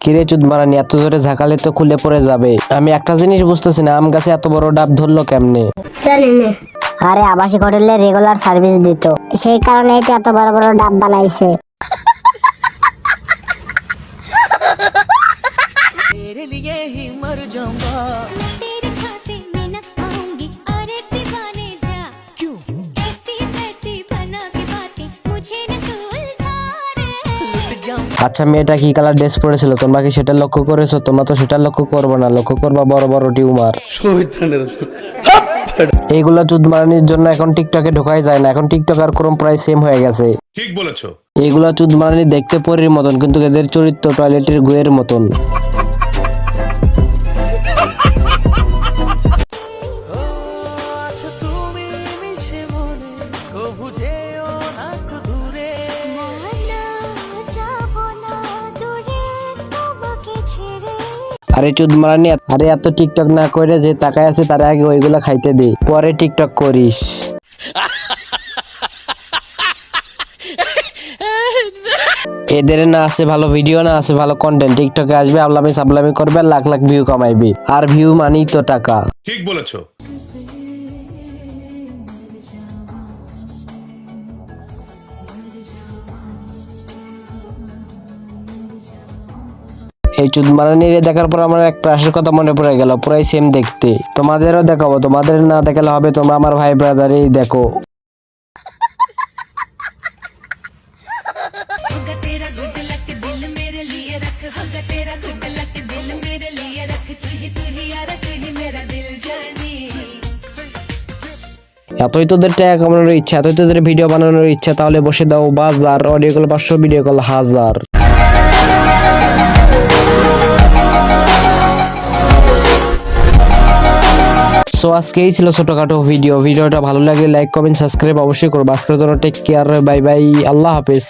কিরে চুদ মারানি, এত জোরে ঝাঁকালে তো খুলে পড়ে যাবে। আমি একটা জিনিস বুঝতেছি না, আম গাছে এত বড় ডাব ধরলো কেমনে? আরে আবাসিক হোটেলে রেগুলার সার্ভিস দিত, সেই কারণেই তো এত বড় বড় ডাব বানাইছে। तेरे लिए ही मर जाऊंगा, मैं तेरे झांसे में न आऊंगी। अरे दीवाने जा क्यों ऐसी वैसी बना के बातें मुझे न तू उलझा रे। लुट जाऊंगा। আচ্ছা, মেয়েটা কি কালার ড্রেস পরেছিল তোমরা কি সেটা লক্ষ্য করেছো? তোমরা তো সেটা লক্ষ্য করবে না, লক্ষ্য করবা বড় বড় টিউমার। এইগুলা চুদ মারানির জন্য এখন টিকটকে ঢোকাই যায় না, এখন টিকটক আর ক্রোম প্রায় সেম হয়ে গেছে। ঠিক বলেছো। এইগুলা চুদ মারানি দেখতে পরীর মতন, কিন্তু এদের চরিত্র টয়লেটের গুয়ের মতন। আচ্ছা তুমি মিশে মনে কবু যেও না দূরে। না যাবো না দূরে তোমাকে ছেড়ে। আরে চুদ মারানি, আরে এত টিকটক না করে যে তাকায় আছে তার আগে ওইগুলা খাইতে দে, পরে টিকটক করিস। এদের না আছে ভালো ভিডিও, না আছে ভালো কন্টেন্ট, টিকটকে আসবে আবলামি সাবলামি করবে আর লাখ লাখ ভিউ কামাইবে, আর ভিউ মানেই তো টাকা। ঠিক বলেছো। এই চুদ মারানির দেখার পর আমার এক ক্রাশের কথা মনে পড়ে গেল, পুরাই সেম দেখতে। তোমাদেরও দেখাবো, তোমাদের না দেখালে হবে, তোমরা আমার ভাই ব্রাদারই দেখো। होगा तेरा गुड लक दिल मेरे लिए रख। होगा तेरा गुड लक दिल मेरे लिए रख। तू ही यार तू ही मेरा दिल जानी। এতই তোদের টাকা কামানোর ইচ্ছা, এতই তোদের ভিডিও বানানোর ইচ্ছা, তাহলে বসে দাও বাজার। Audio call 500, video call 1000। So আজকে এই ছিল ছোটখাটো ভিডিওটা ভালো লাগলে লাইক কমেন্ট সাবস্ক্রাইব অবশ্যই করবো। আজকের জন্য টেক কেয়ার, বাই বাই, আল্লাহ হাফেজ।